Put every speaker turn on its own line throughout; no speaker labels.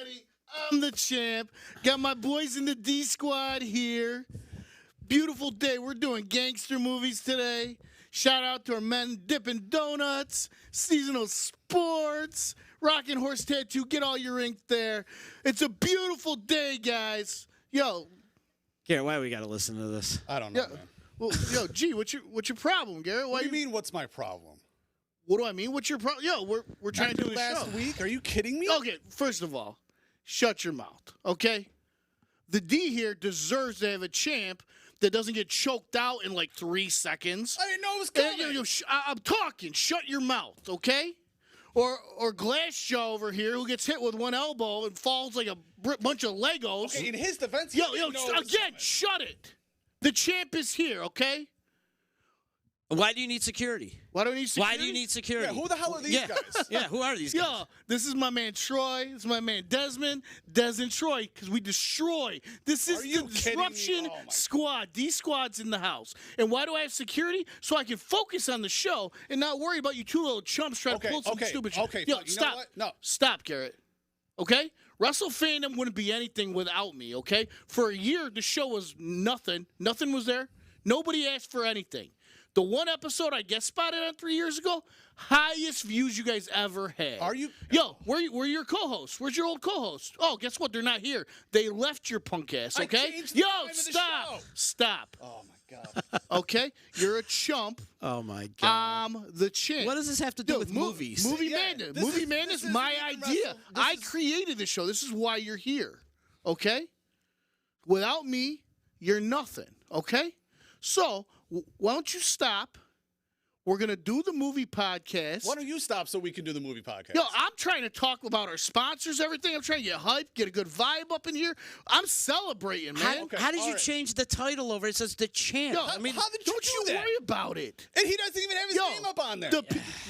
everybody. I'm the champ. Got my boys in the D squad here. Beautiful day. We're doing gangster movies today. Shout out to our men dipping donuts, seasonal sports, rocking horse tattoo. Get all your ink there. It's a beautiful day, guys. Yo.
Garrett, why we got to listen to this?
I don't know, man.
Well, yo, G, what's your problem, Garrett?
What do you mean, what's my problem?
What do I mean? What's your problem? Yo, we're trying to do a
last
show.
week? Are you kidding me?
Okay, first of all, shut your mouth, okay? The D here deserves to have a champ that doesn't get choked out in like 3 seconds.
I didn't know it was coming.
I'm talking. Shut your mouth, okay? Or Glass Joe over here who gets hit with one elbow and falls like a bunch of Legos.
Okay, in his defense,
again, shut it. The champ is here, okay?
Why do you need security?
Why do I need security?
Why do you need security?
Yeah, who the hell are these guys?
Yeah, who are these guys?
Yo, this is my man Troy. This is my man Desmond. Des and Troy, because we destroy. This is the Disruption Squad. These squads in the house. And why do I have security? So I can focus on the show and not worry about you two little chumps trying to pull some stupid shit.
Okay,
yo,
you
stop.
know what? No.
Stop, Garrett. Okay? Wrestle Fandom wouldn't be anything without me, okay? For a year, the show was nothing. Nothing was there. Nobody asked for anything. The one episode I guest spotted on 3 years ago, highest views you guys ever had.
Are you?
Yo, where your co-hosts? Where's your old co-host? Oh, guess what? They're not here. They left your punk ass, okay?
Yo, stop.
Stop.
Oh, my God.
Okay? You're a chump.
Oh, my God.
I'm the champ.
What does this have to do with movies?
Movie Madness. Movie Madness, my idea. I created the show. This is why you're here, okay? Without me, you're nothing, okay? So, why don't you stop? We're going to do the movie podcast.
Why don't you stop so we can do the movie podcast?
Yo, I'm trying to talk about our sponsors, everything. I'm trying to get hyped, get a good vibe up in here. I'm celebrating, man.
How did you change the title over? It says The Champ.
Yo,
how did you
don't
do
you
that?
worry about it.
And he doesn't even have his name up on there.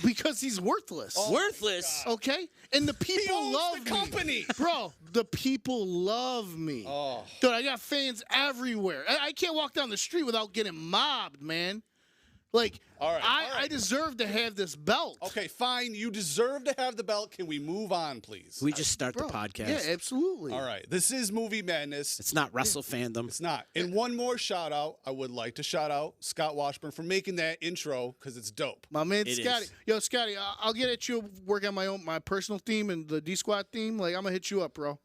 Because he's worthless.
Worthless.
Okay? And the people
owns
love
the company.
me. Bro, the people love me.
Oh.
Dude, I got fans everywhere. I can't walk down the street without getting mobbed, man. Like,
All right.
I deserve to have this belt.
Okay, fine. You deserve to have the belt. Can we move on, please?
We just start the podcast.
Yeah, absolutely.
All right. This is Movie Madness.
It's not Wrestle Fandom.
It's not. And one more shout out. I would like to shout out Scott Washburn for making that intro because it's dope.
My man
It
Scotty.
is.
Yo, Scotty, I'll get at you, work on my personal theme and the D Squad theme. Like, I'm going to hit you up, bro.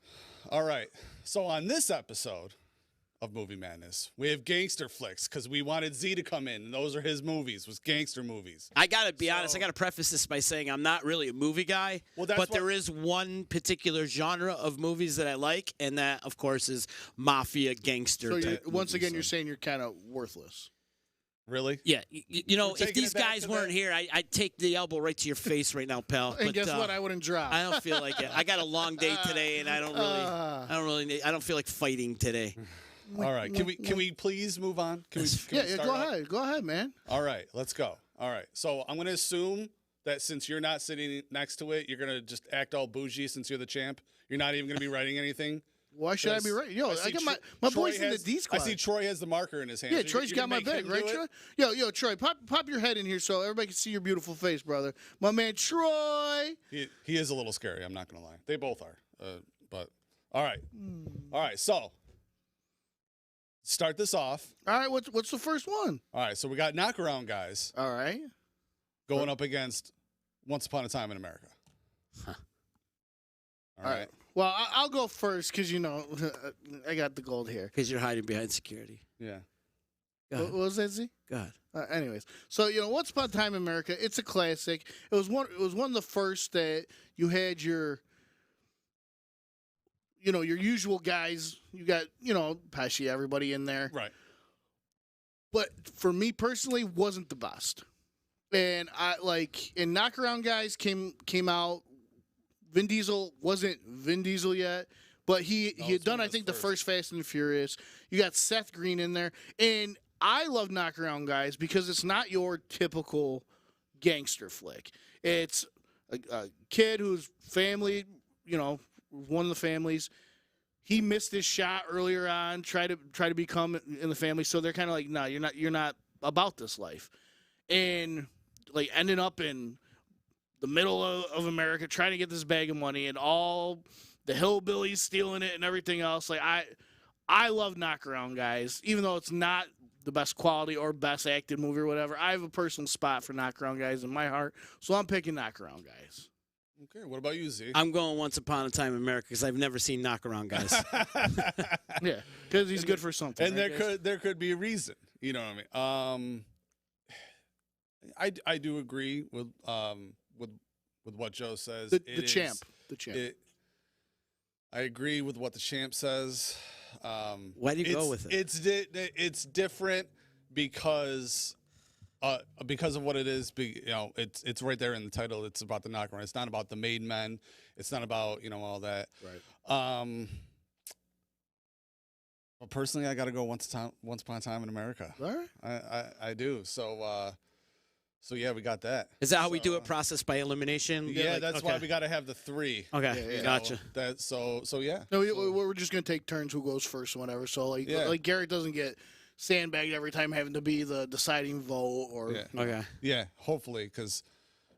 All right. So on this episode of Movie Madness, we have gangster flicks because we wanted Z to come in, and those are his movies, was gangster movies.
I got to be honest. I got to preface this by saying I'm not really a movie guy, but there is one particular genre of movies that I like, and that, of course, is mafia gangster
So,
type
once
movies,
again, you're saying you're kind of worthless.
Really?
Yeah. You know, if
taking
these
it back
guys
to
weren't
that?
here, I'd take the elbow right to your face right now, pal.
And
But,
guess what? I wouldn't drop.
I don't feel like it. I got a long day today, and I don't feel like fighting today.
All right. Can we please move on? Can we
Yeah,
start
go
off?
ahead. Go ahead, man.
All right, let's go. All right. So I'm going to assume that since you're not sitting next to it, you're going to just act all bougie since you're the champ. You're not even going to be writing anything.
Why should I be right? Yo, I got my boys in the D Squad.
I see Troy has the marker in his hand.
Yeah,
so
Troy's got my bag, right, Troy? Yo, Troy, pop your head in here so everybody can see your beautiful face, brother. My man Troy.
He is a little scary, I'm not going to lie. They both are. But all right. All right, so start this off.
All right, what's the first one?
All right, so we got knockaround guys
All right.
going up against Once Upon a Time in America.
Huh.
All right.
Well, I'll go first because, I got the gold here.
Because you're hiding behind security.
Yeah.
Go
What
ahead.
was that, Z?
Go ahead.
Anyways, so Once Upon a Time in America, it's a classic. It was one of the first that you had your usual guys. You got Pesci, everybody in there.
Right.
But for me personally, wasn't the best. And Knockaround Guys came out. Vin Diesel wasn't Vin Diesel yet, but he had done, I think, the first Fast and the Furious. You got Seth Green in there. And I love Knockaround Guys because it's not your typical gangster flick. It's a kid whose family, one of the families, he missed his shot earlier on, try to become in the family. So they're kind of like, no, you're not about this life. And ending up in the middle of America trying to get this bag of money, and all the hillbillies stealing it and everything else. Like I love Knockaround Guys, even though it's not the best quality or best acted movie or whatever. I have a personal spot for Knockaround Guys in my heart, so I'm picking Knockaround Guys.
Okay, what about you, Z?
I'm going Once Upon a Time in America because I've never seen Knockaround Guys.
Yeah, because he's good for something.
And there could be a reason. You know what I mean? I do agree with what Joe says.
The champ.
I agree with what the champ says.
Why do you go with
it? It's different because of what it is. It's right there in the title. It's about the knockaround. It's not about the made men. It's not about all that.
Right.
Well, personally, I got to go Once Upon a Time in America.
All right.
I do. So yeah, we got that.
Is that how we do it? Process by elimination?
Yeah, that's why we got to have the 3.
Okay, gotcha.
So yeah.
No, we're just gonna take turns who goes first, or whatever. So like Garrett doesn't get sandbagged every time having to be the deciding vote or.
Yeah.
Okay.
Yeah, hopefully, because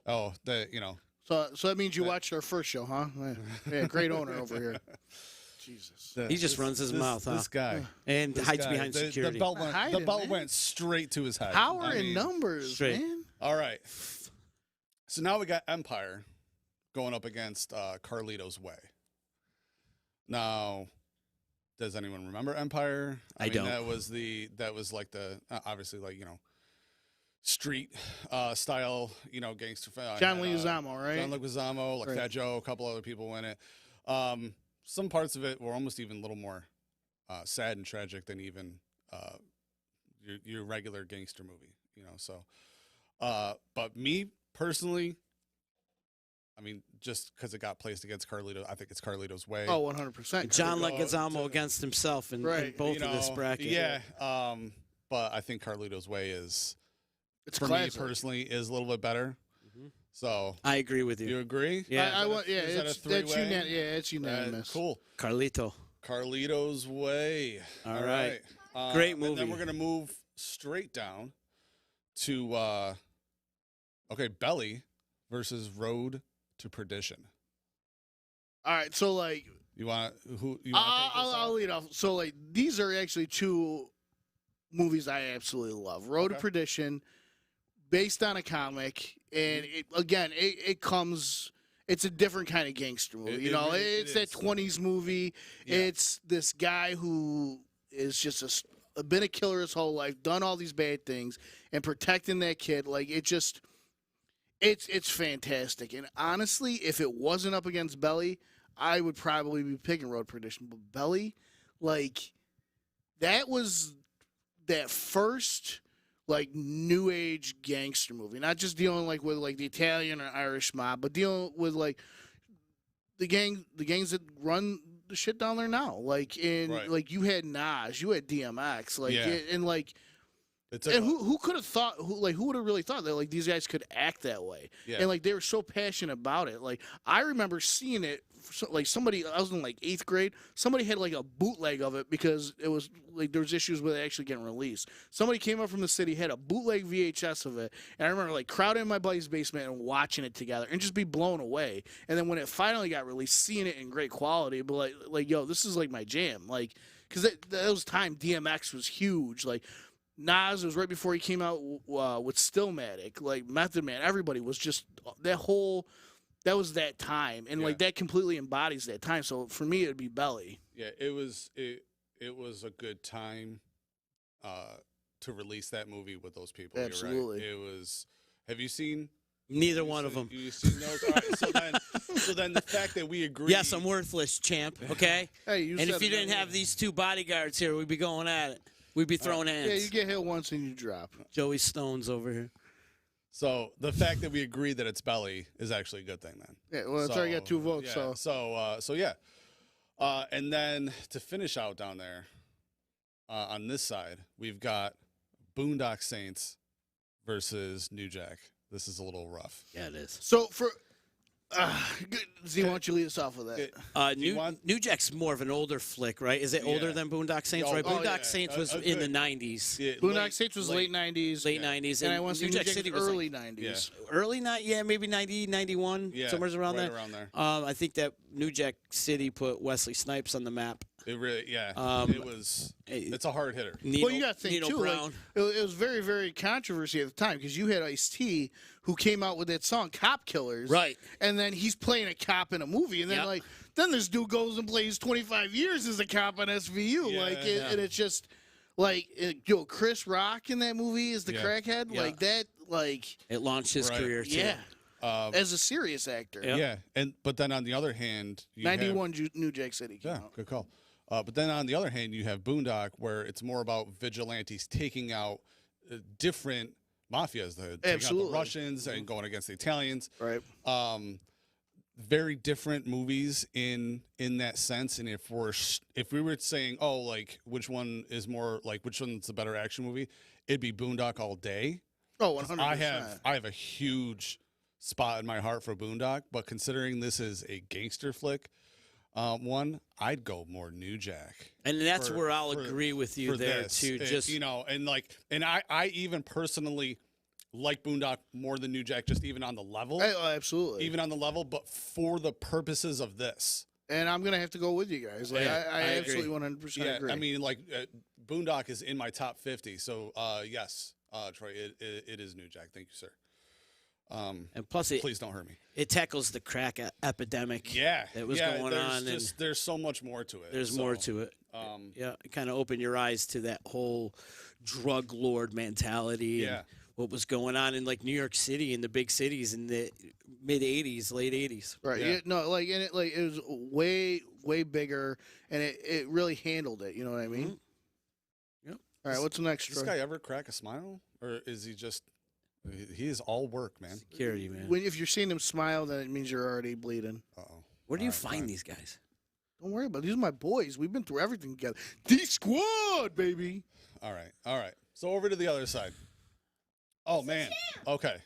So that means you watched our first show, huh? Yeah, great owner over here. Jesus.
He just runs his mouth, huh?
This guy.
And hides behind security.
The belt went straight to his head.
Power in numbers, man.
All right. So now we got Empire going up against Carlito's Way. Now, does anyone remember Empire?
I
mean,
don't.
That was like the obviously street style gangster film.
John Leguizamo, right?
John Leguizamo, like Fat Joe, a couple other people in it. Some parts of it were almost even a little more sad and tragic than even your regular gangster movie, So, but me personally, I mean, just because it got placed against Carlito, I think it's Carlito's Way.
Oh, 100%.
John Leguizamo against himself in both of this bracket.
Yeah, but I think Carlito's Way is,
it's
for
classic.
me personally, is a little bit better. So
I agree with you.
You agree?
Yeah.
It's unanimous.
Cool.
Carlito's
Way.
All right. Great movie.
And then we're gonna move straight down to Belly versus Road to Perdition.
All right. So like, I'll lead off. So like, these are actually 2 movies I absolutely love. Road to Perdition, based on a comic, and it comes. It's a different kind of gangster movie. It's that 20s movie. Yeah. It's this guy who is just been a killer his whole life, done all these bad things, and protecting that kid. Like it's fantastic. And honestly, if it wasn't up against Belly, I would probably be picking Road Perdition. But Belly, like, that was that first new age gangster movie, not just dealing with the Italian or Irish mob, but dealing with the gangs that run the shit down there now. You had Nas, you had DMX, who could have thought? Who would have really thought that these guys could act that way? Yeah. And they were so passionate about it. I remember seeing it. Somebody, I was in 8th grade. Somebody had a bootleg of it because it was there was issues with it actually getting released. Somebody came up from the city, had a bootleg VHS of it, and I remember crowding in my buddy's basement and watching it together and just be blown away. And then when it finally got released, seeing it in great quality, but yo, this is my jam. Because that was time DMX was huge. Nas, it was right before he came out with Stillmatic, Method Man. Everybody was just that was that time, and that completely embodies that time. So for me, it would be Belly.
Yeah, it was a good time to release that movie with those people.
Absolutely,
you're right. It was. Have you seen?
Neither one of them.
You've seen those. All right, so then the fact that we agree.
Yes, I'm worthless, champ. Okay.
Hey,
and if you didn't have these 2 bodyguards here, we'd be going at it. We'd be throwing hands.
Yeah, you get hit once and you drop.
Joey Stone's over here.
So the fact that we agree that it's Belly is actually a good thing then.
Yeah, well, it's already got 2 votes.
Yeah, so yeah. And then to finish out down there, on this side, we've got Boondock Saints versus New Jack. This is a little rough.
Yeah, it is.
So Z, why don't you lead us off with that?
New Jack's more of an older flick, right? Is it older than Boondock Saints? Right, Boondock Saints was in the 90s.
Yeah, Boondock Saints was late 90s.
Late 90s.
And I want to say
New Jack City was
early 90s.
Early, maybe 90, 91, somewhere around
right
there.
Around there.
I think that New Jack City put Wesley Snipes on the map.
It really, it was. It's a hard hitter.
Well, you got to think too. Like, it was very, very controversy at the time because you had Ice-T who came out with that song "Cop Killers,"
right?
And then he's playing a cop in a movie, and then then this dude goes and plays 25 years as a cop on SVU, and it's just like Chris Rock in that movie is the crackhead, like that, like
it launched his career too.
Yeah. As a serious actor.
But then on the other hand,
91 New Jack City came out.
Good call. But then on the other hand, you have Boondock, where it's more about vigilantes taking out different mafias, taking out the Russians and going against the Italians.
Right.
Very different movies in that sense. And if we were saying, which one is more like which one's the better action movie, it'd be Boondock all day.
Oh, 100%.
I have a huge spot in my heart for Boondock, but considering this is a gangster flick, I'd go more New Jack,
and that's where I'll agree with you there too. Just
and I even personally like Boondock more than New Jack, just even on the level.
Absolutely,
even on the level, but for the purposes of this.
And I'm gonna have to go with you guys. Like I absolutely 100% agree.
I mean, Boondock is in my top 50, so yes, Troy, it is New Jack. Thank you, sir.
And plus,
please don't hurt me.
It tackles the crack epidemic.
That
was going on.
There's so much more to it.
There's more to it. It kind of opened your eyes to that whole drug lord mentality. And what was going on in New York City and the big cities in the mid '80s, late '80s.
Right. Yeah. It was way bigger, and it really handled it. You know what I mean?
Mm-hmm. Yep.
All right. What's the next?
Does this guy ever crack a smile, or is he just? He is all work, man.
Security, man.
If you're seeing him smile, then it means you're already bleeding.
Uh-oh.
Where do you find these guys?
Don't worry about it. These are my boys. We've been through everything together. D-Squad, baby.
All right. So over to the other side. Oh, man. Okay.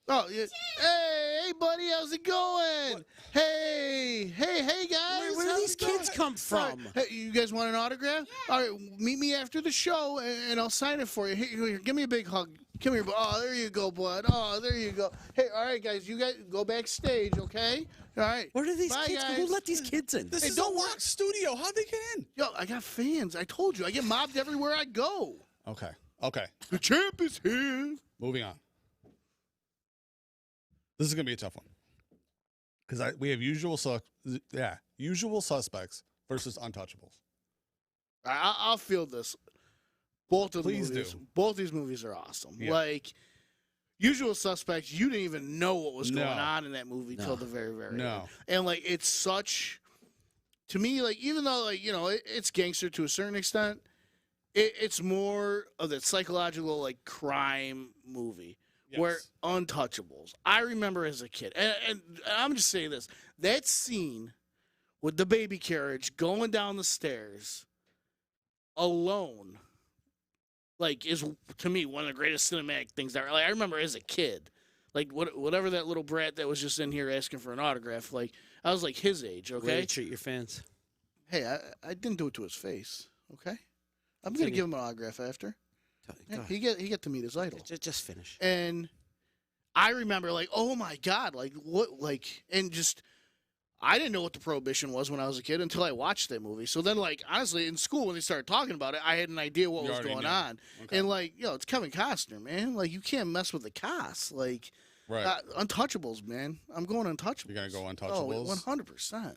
Oh, yeah. Hey, buddy, how's it going? What? Hey, guys.
Where do these kids come from?
Right. Hey, you guys want an autograph? Yeah. All right, meet me after the show, and I'll sign it for you. Here, give me a big hug. Come here. Oh, there you go, bud. Oh, there you go. Hey, all right, guys, you guys go backstage, okay? All right.
Where do these kids go? Who let these kids in?
This is a locked studio. How'd they get in?
Yo, I got fans. I told you. I get mobbed everywhere I go.
Okay.
The champ is here.
Moving on. This is going to be a tough one. Because we have usual suspects versus Untouchables.
I'll field this. Both of
Please
movies.
do.
Both these movies are awesome.
Yeah.
Usual Suspects, you didn't even know what was going on in that movie till the very, very end. And it's such, to me, even though it's gangster to a certain extent, it's more of that psychological crime movie. Yes. Where Untouchables, I remember as a kid, and I'm just saying this, that scene with the baby carriage going down the stairs alone, is to me one of the greatest cinematic things that I remember as a kid. Whatever that little brat that was just in here asking for an autograph, I was his age, okay?
Way to treat your fans.
Hey, I didn't do it to his face, okay? I'm going to give him an autograph after. He get to meet his idol.
Just finish.
And I remember oh my God, and just I didn't know what the Prohibition was when I was a kid until I watched that movie. So then honestly in school when they started talking about it, I had an idea what was going on. Okay. And it's Kevin Costner, man. You can't mess with the cast.
Right.
Untouchables, man. I'm going Untouchables.
You're going to go Untouchables?
Oh, 100%.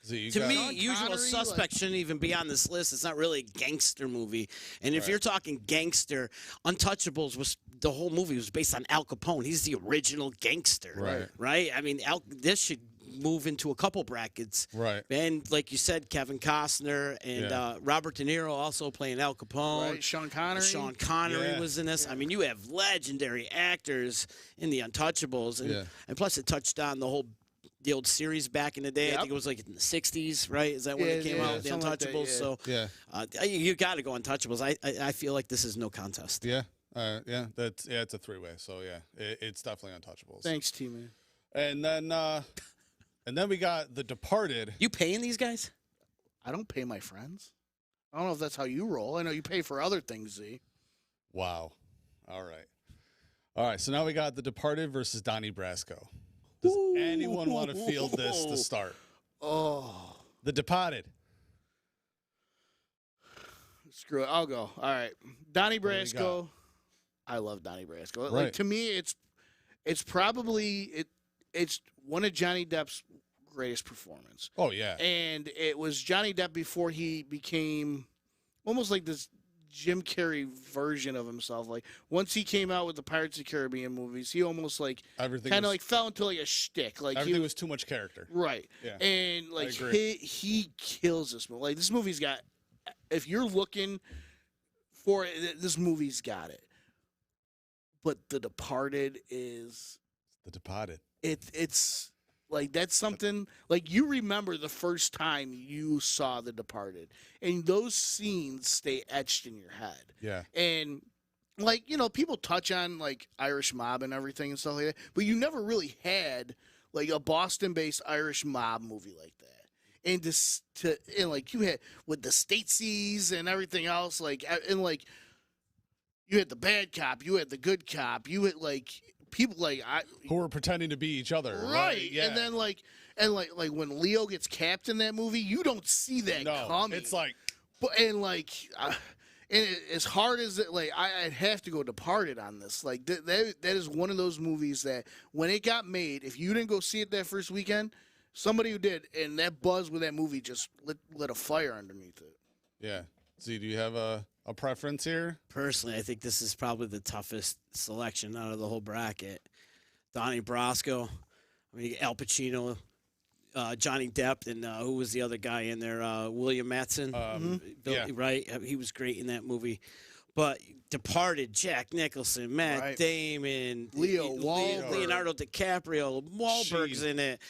To me, Usual Suspect shouldn't even be on this list. It's not really a gangster movie. And if you're talking gangster, Untouchables the whole movie was based on Al Capone. He's the original gangster. Right? I mean, this should move into a couple brackets.
Right.
And like you said, Kevin Costner and Robert De Niro also playing Al Capone.
Right. Sean Connery.
Sean Connery was in this. I mean, you have legendary actors in the Untouchables. And plus it touched on the old series back in the day. I think it was in the 60s, right? Is that when it came out, the Untouchables? You got to go Untouchables. I feel like this is no contest.
It's a three-way. So, it's definitely Untouchables.
Thanks, T-Man.
And then And then we got The Departed.
You paying these guys?
I don't pay my friends. I don't know if that's how you roll. I know you pay for other things, Z.
Wow. All right. So now we got The Departed versus Donnie Brasco. Does anyone want to field this to start?
Oh.
The Departed.
Screw it. I'll go. All right. Donnie Brasco. I love Donnie Brasco.
Right.
Like, to me, it's probably it's one of Johnny Depp's greatest performance.
Oh, yeah.
And it was Johnny Depp before he became almost like this Jim Carrey version of himself. Like, once he came out with the Pirates of the Caribbean movies, he almost like kind of like fell into like a shtick. Like
everything was too much character.
Right.
Yeah.
And like he kills this movie. Like, this movie's got, if you're looking for it, this movie's got it. But The Departed is
The Departed.
It's like, that's something like you remember the first time you saw The Departed, and those scenes stay etched in your head.
Yeah. And
like, you know, people touch on like Irish mob and everything and stuff like that, but you never really had like a Boston-based Irish mob movie like that. And like you had with the Statesies and everything else, like, and like you had the bad cop, you had the good cop, you had like people like
who were pretending to be each other,
right?
Yeah.
And then like when Leo gets capped in that movie, you don't see that coming.
It's like,
and as hard as it, like, I'd have to go Departed on this. Like that is one of those movies that when it got made, if you didn't go see it that first weekend, somebody who did, and that buzz with that movie just lit a fire underneath it.
Yeah. Z, do you have a preference here?
Personally, I think this is probably the toughest selection out of the whole bracket. Donnie Brasco, I mean, Al Pacino, Johnny Depp, and who was the other guy in there? William Matson.
Yeah.
Right? He was great in that movie. But Departed, Jack Nicholson, Matt Damon, Leonardo DiCaprio, Wahlberg's in it.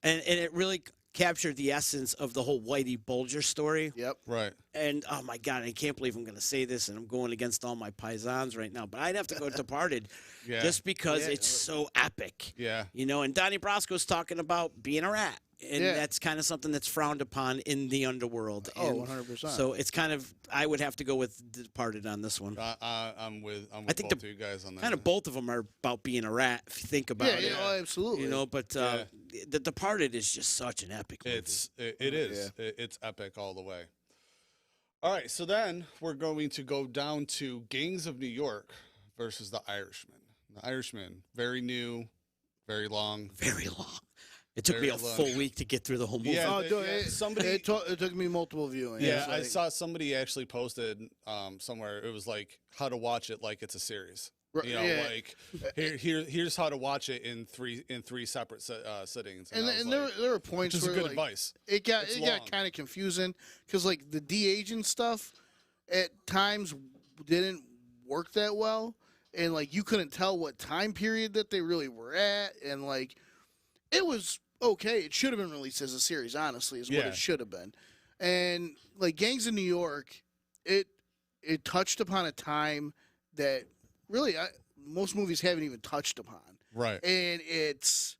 And it really captured the essence of the whole Whitey Bulger story.
Yep.
Right.
And, oh, my God, I can't believe I'm going to say this, and I'm going against all my paisans right now. But I'd have to go Departed just because it's so epic.
Yeah.
You know, and Donnie Brasco's talking about being a rat. And that's kind of something that's frowned upon in the underworld.
Oh, 100%.
So it's kind of, I would have to go with Departed on this one.
I'm with
I think
both of you guys on that.
Kind of both of them are about being a rat, if you think about it.
Yeah, oh, absolutely.
You know, but The Departed is just such an epic movie.
It is. Yeah. It's epic all the way. All right, so then we're going to go down to Gangs of New York versus The Irishman. The Irishman, very new, very long.
Very long. It took me a full week to get through the whole movie.
Yeah, it took me multiple viewings.
Yeah, I saw somebody actually posted somewhere. It was like how to watch it like it's a series. You know, like here's how to watch it in three separate sittings.
And there were points where
good advice.
It got kind of confusing because like the de-aging stuff at times didn't work that well, and like you couldn't tell what time period that they really were at, and like it was. Okay, it should have been released as a series, honestly, is what it should have been. And like Gangs in New York, it touched upon a time that really most movies haven't even touched upon.
Right.
And it's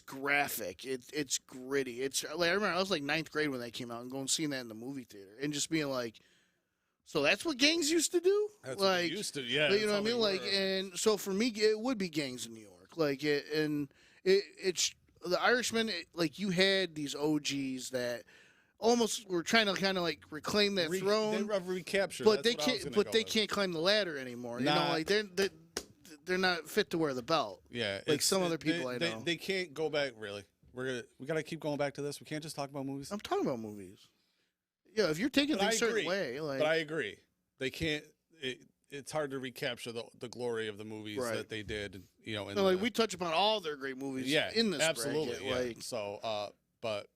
graphic. It's gritty. It's like I remember I was like 9th grade when that came out and going seeing that in the movie theater and just being like, so that's what gangs used to do?
That's
like,
what they used to, yeah.
You know what I mean? Like, and so for me, it would be Gangs in New York. Like it's the Irishman. Like you had these OGs that almost were trying to kind of like reclaim that throne.
They recapture,
but they can't. But they can't climb the ladder anymore. You know, like they're not fit to wear the belt.
Yeah,
like some other people I know.
They can't go back. Really, we gotta keep going back to this. We can't just talk about movies.
I'm talking about movies. Yeah, if you're taking things a certain way, like.
But I agree. They can't. It's hard to recapture the glory of the movies that they did. You know,
like we touch upon all their great movies. In this
absolutely.
bracket,
yeah.
Like,
so, but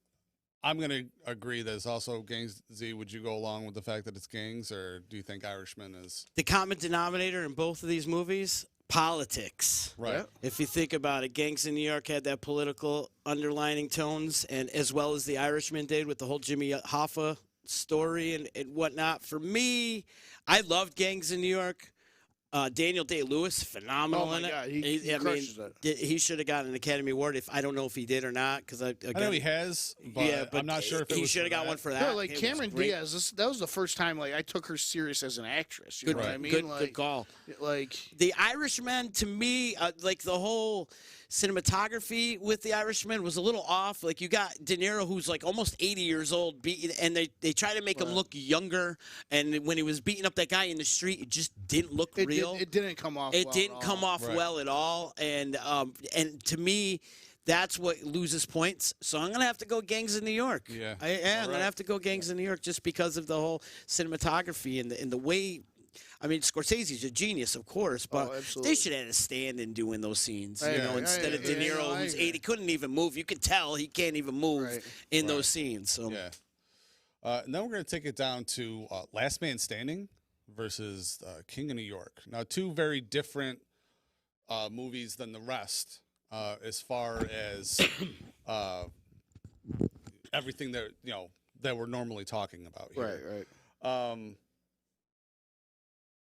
I'm gonna agree that it's also Gangs. Z, would you go along with the fact that it's Gangs, or do you think Irishman is
the common denominator in both of these movies? Politics.
Right. Yeah.
If you think about it, Gangs in New York had that political underlining tones, and as well as the Irishman did with the whole Jimmy Hoffa story and whatnot. For me, I loved Gangs in New York. Daniel Day-Lewis, phenomenal
Oh my
in it.
God, he crushes it.
He should have gotten an Academy Award. I don't know if he did or not, because
I know he has, but I'm not sure if it
he
was
should have got one for that.
Yeah, like Cameron Diaz, that was the first time like I took her serious as an actress. You know what I mean?
Good call.
Like
The Irishman, to me, like the whole cinematography with The Irishman was a little off. Like you got De Niro, who's like almost 80 years old, and they try to make him look younger. And when he was beating up that guy in the street, it just didn't look real.
It didn't come off.
It didn't come off well at all. And to me, that's what loses points. So I'm gonna have to go Gangs of New York.
Yeah,
I'm gonna have to go Gangs of New York just because of the whole cinematography and the way. I mean, Scorsese's a genius, of course, but they should have had a stand-in doing those scenes. Instead of De Niro, who's 80, couldn't even move. You could tell he can't even move in those scenes. So
and then we're going to take it down to Last Man Standing versus King of New York. Now, two very different movies than the rest as far as everything that that we're normally talking about here.
Right.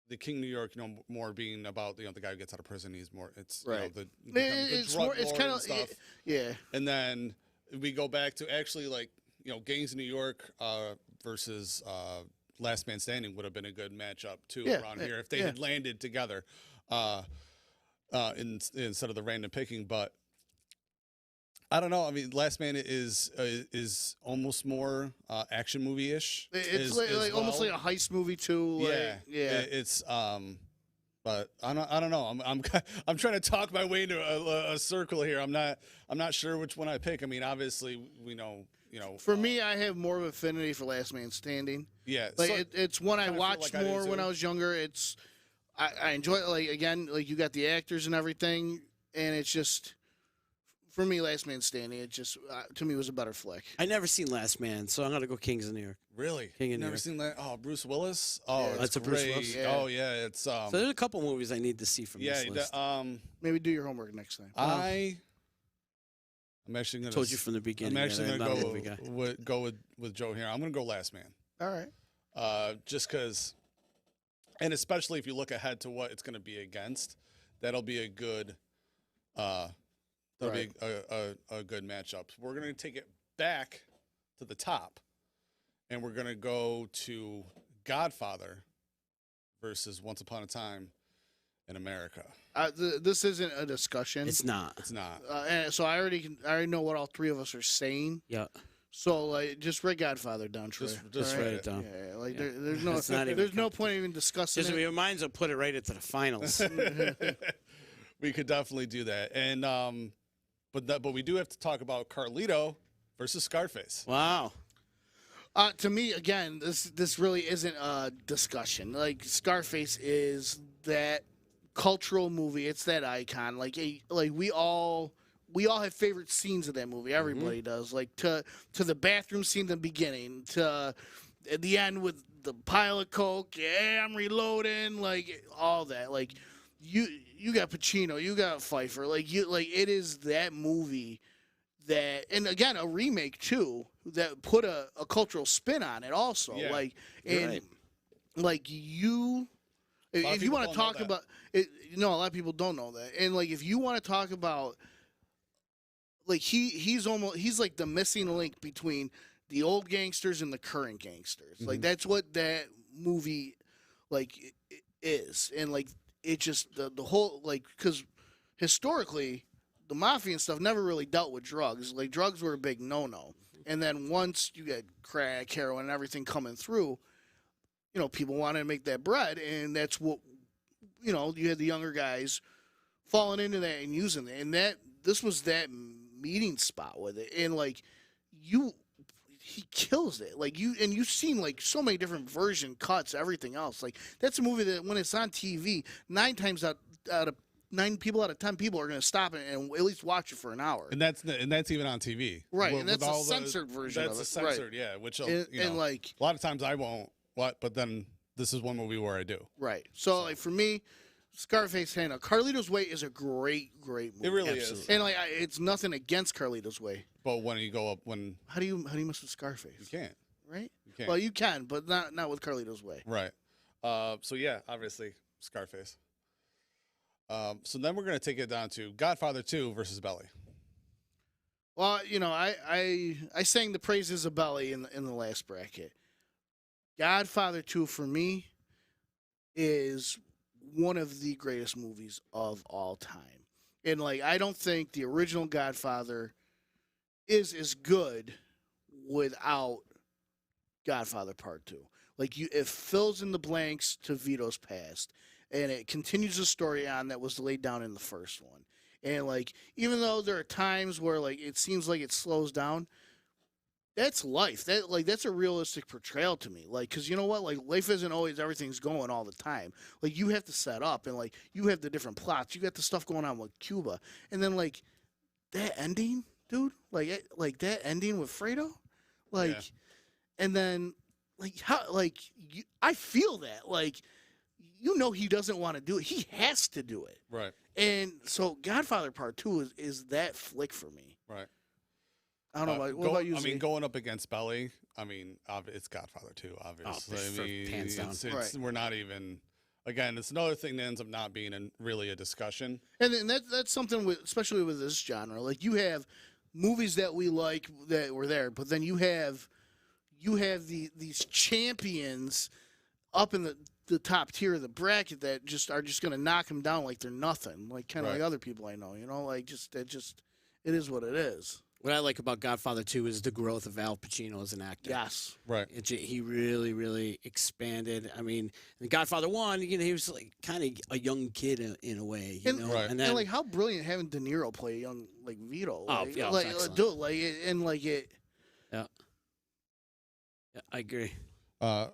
The King of New York, more being about the guy who gets out of prison. He's more it's the
it's
drug
more it's kind of
stuff.
Yeah.
And then we go back to actually like Gangs of New York versus Last Man Standing would have been a good matchup too around here if they had landed together instead of the random picking. But I don't know. I mean, Last Man is almost more action movie ish.
It's like almost like a heist movie too. Like,
It's but I don't know. I'm trying to talk my way into a circle here. I'm not sure which one I pick. I mean, obviously we know.
For me, I have more of affinity for Last Man Standing.
Yeah,
like
so
it's one I watched
like
more when I was younger. It's I enjoy it. Like again, like you got the actors and everything, and it's just. For me, Last Man Standing, it just to me was a better flick.
I never seen Last Man, so I'm gonna go Kings of New York.
Really?
King of New
Never
York.
seen that? Oh, Bruce Willis. Oh,
that's a
great.
Bruce Willis.
Yeah.
Oh yeah, it's
So there's a couple movies I need to see from this list.
Maybe do your homework next time.
I'm actually gonna
told you from the beginning.
I'm actually
gonna
go with Joe here. I'm gonna go Last Man.
All right.
Just because, and especially if you look ahead to what it's gonna be against, that'll be a good. That'll be a good matchup. We're going to take it back to the top, and we're going to go to Godfather versus Once Upon a Time in America.
This isn't a discussion.
It's not.
It's not.
And so I already know what all three of us are saying.
Yeah.
So like, just write Godfather down, Troy.
Just write it down.
Yeah, like there's no point even discussing
it. Your minds will put it right into the finals.
We could definitely do that, and but we do have to talk about Carlito versus Scarface.
Wow.
To me, again, this really isn't a discussion. Like Scarface is that cultural movie. It's that icon. Like we all have favorite scenes of that movie. Everybody does. Like to the bathroom scene in the beginning, to at the end with the pile of coke. Yeah, I'm reloading. Like all that. Like you got Pacino, you got Pfeiffer. It is that movie that, and again a remake too that put a cultural spin on it also.
Yeah.
If you want to talk about it, a lot of people don't know that. And like if you want to talk about like he's like the missing link between the old gangsters and the current gangsters. Like that's what that movie is. And like it just the whole because historically the mafia and stuff never really dealt with drugs. Like drugs were a big no-no. And then once you get crack, heroin, and everything coming through, people wanted to make that bread, and that's what you had the younger guys falling into that and using it. And this was that meeting spot with it. And he kills it. You've seen so many different version cuts, everything else. Like that's a movie that when it's on TV, 9 people out of 10 people are going to stop it and at least watch it for an hour.
And that's even on TV,
right? And that's a censored version.
That's
of it.
a censored,
right.
Yeah. Which a lot of times I won't. But then this is one movie where I do.
Right. So for me, Scarface, Carlito's Way is a great movie.
It really is.
And it's nothing against Carlito's Way.
But when you go up, how
do you mess with Scarface?
You can't.
Right.
You can't.
Well, you can, but not with Carlito's Way.
Right. So yeah, obviously Scarface. So then we're going to take it down to Godfather 2 versus Belly.
Well, I sang the praises of Belly in the last bracket. Godfather 2 for me is one of the greatest movies of all time. And I don't think the original Godfather is as good without Godfather Part 2. It fills in the blanks to Vito's past, and it continues the story on that was laid down in the first one. And even though there are times where it seems like it slows down, that's life. That's a realistic portrayal to me. Because you know what? Life isn't always everything's going all the time. You have to set up, and you have the different plots. You got the stuff going on with Cuba, and then that ending, dude. That ending with Fredo,
Yeah.
and then how I feel that he doesn't want to do it. He has to do it.
Right.
And so Godfather Part 2 is that flick for me.
Right.
I don't know. What about you?
I mean, going up against Belly, it's Godfather 2, obviously.
Hands down.
Right.
We're not even. Again, it's another thing that ends up not being really a discussion.
And that's something especially with this genre. You have movies that we like that were there, but then you have these champions up in the top tier of the bracket that are just going to knock them down like they're nothing, kind of like other people I know. It is what it is.
What I like about Godfather 2 is the growth of Al Pacino as an actor.
Yes.
Right.
He really, really expanded. I mean, in Godfather 1, he was kind of a young kid in a way, you know?
Right.
And then,
how brilliant having De Niro play a young, Vito.
Yeah,
do it, and it.
Yeah. Yeah, I agree.
Yeah,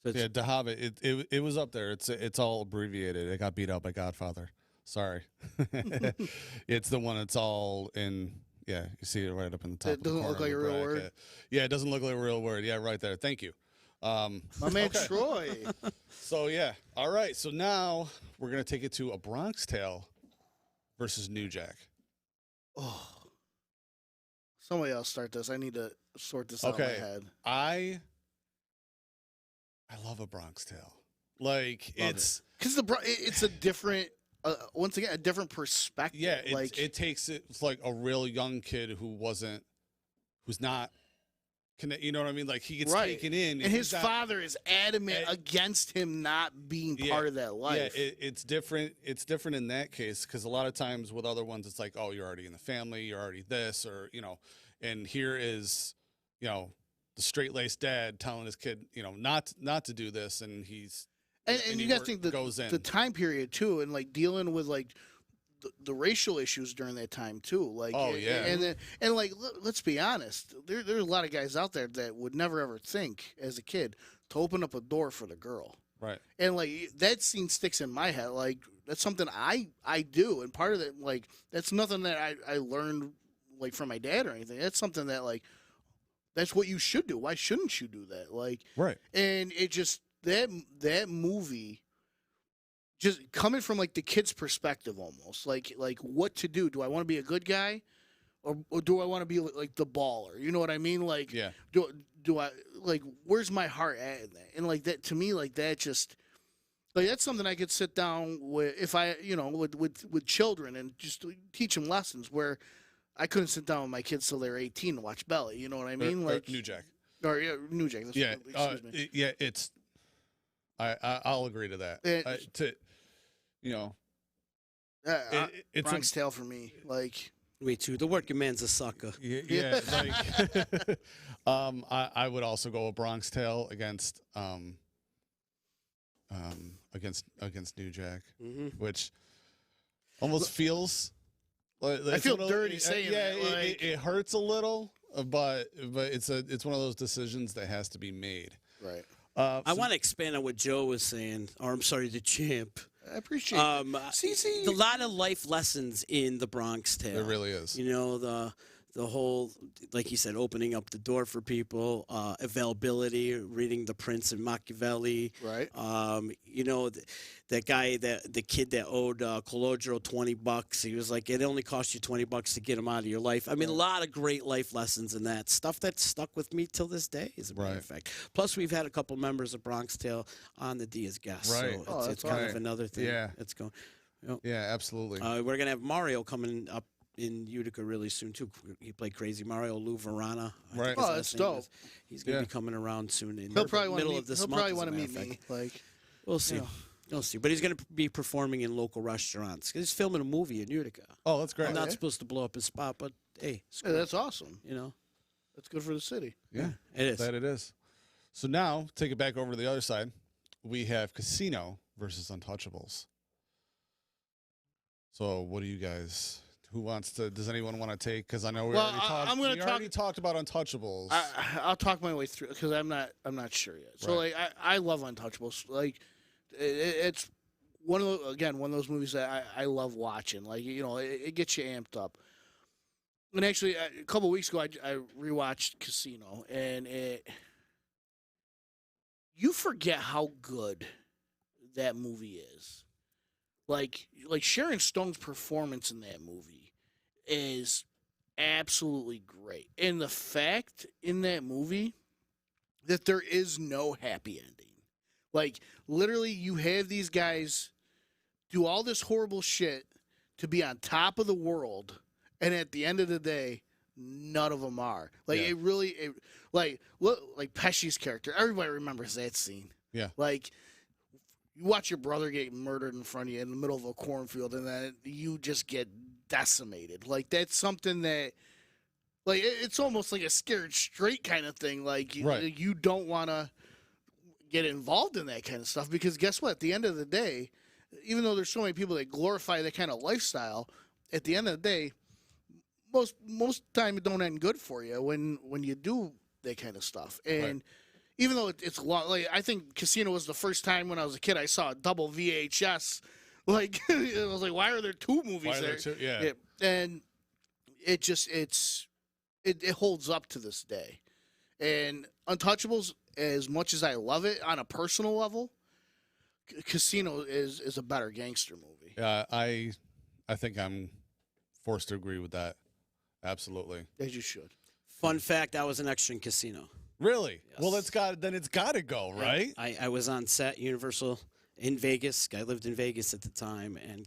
De Hobbit, it was up there. It's all abbreviated. It got beat out by Godfather. Sorry. It's the one that's all in, you see it right up in the top.
It doesn't look like a real word?
Yeah, it doesn't look like a real word. Yeah, right there. Thank you.
My man Troy.
So, yeah. All right. So now we're going to take it to A Bronx Tale versus New Jack.
Oh. Somebody else start this. I need to sort this out in my head.
I love A Bronx Tale. It's...
Because it's a different... once again, a different perspective.
Yeah, it takes it a real young kid who's not, you know what I mean? He gets taken in,
and his father is adamant against him not being part of that life.
Yeah, it's different. It's different in that case because a lot of times with other ones, it's oh, you're already in the family, you're already this, or and here is, the straight-laced dad telling his kid, not to do this, and he's.
And you got to think the time period too, and dealing with the racial issues during that time too. Let's be honest, there's a lot of guys out there that would never ever think as a kid to open up a door for the girl.
Right.
And that scene sticks in my head. That's something I do, and part of that that's nothing that I learned from my dad or anything. That's something that that's what you should do. Why shouldn't you do that?
Right.
And it just. That movie, just coming from the kid's perspective, almost what to do. Do I want to be a good guy, or do I want to be the baller? You know what I mean?
Yeah.
Do I where's my heart at in that? And that to me, that just that's something I could sit down with if I with children and just teach them lessons where I couldn't sit down with my kids till they're 18 to watch Belly. You know what I mean?
New Jack.
Or New Jack.
Yeah.
Excuse me.
Yeah. It's. I'll agree to that. It's
Bronx Tale for me.
Me too. The working man's a sucker.
Yeah. I would also go a Bronx Tale against New Jack, which almost feels.
I feel dirty saying that.
It hurts a little, but it's one of those decisions that has to be made.
Right.
I want to expand on what Joe was saying, or I'm sorry, the champ.
I appreciate it.
A lot of life lessons in the Bronx Tale.
There really is.
The the whole, like you said, opening up the door for people, availability, reading The Prince and Machiavelli.
Right.
You know, that guy, the kid that owed Colodro $20. He was like, it only cost you $20 to get him out of your life. I mean, a lot of great life lessons in that stuff that stuck with me till this day, as a matter of fact. Plus, we've had a couple members of Bronx Tale on the D as guests.
Right.
So it's kind of another thing.
Yeah.
It's going.
Yeah, absolutely.
We're gonna have Mario coming up in Utica really soon too. He played Crazy Mario, Lou Verana.
Right.
Oh, that's dope.
He's gonna be coming around soon. In
he'll probably
middle of this month.
He'll probably want to meet me. Like,
we'll see. We'll see. But he's gonna be performing in local restaurants. He's filming a movie in Utica.
Oh, that's great.
I'm not supposed to blow up his spot, but hey,
yeah, that's awesome.
You know,
that's good for the city.
Yeah,
it is.
That it is. So now, take it back over to the other side. We have Casino versus Untouchables. So, what do you guys? Who wants to? Does anyone want to take? Because I know we already talked about Untouchables.
I'll talk my way through because I'm not sure yet. So like I love Untouchables. Like it's one of those movies that I love watching. Like it gets you amped up. And actually, a couple of weeks ago, I rewatched Casino, and you forget how good that movie is. Like Sharon Stone's performance in that movie is absolutely great. And the fact in that movie that there is no happy ending. Like, literally, you have these guys do all this horrible shit to be on top of the world, and at the end of the day, none of them are. Like, like Pesci's character, everybody remembers that scene.
Yeah.
Like, you watch your brother get murdered in front of you in the middle of a cornfield, and then you just get decimated. Like, that's something that, like, it's almost like a Scared Straight kind of thing. Like, you don't want to get involved in that kind of stuff because guess what? At the end of the day, even though there's so many people that glorify that kind of lifestyle, at the end of the day, most time it don't end good for you when you do that kind of stuff. And even though it's long, like I think Casino was the first time when I was a kid I saw a double VHS. Like I was like, why are there two movies there?
Yeah.
And it just it holds up to this day. And Untouchables, as much as I love it on a personal level, Casino is a better gangster movie.
Yeah, I think I'm forced to agree with that. Absolutely.
As you should.
Fun fact: I was an extra in Casino.
Really?
Yes.
Well, it's got to go, right?
I was on set Universal in Vegas. I lived in Vegas at the time and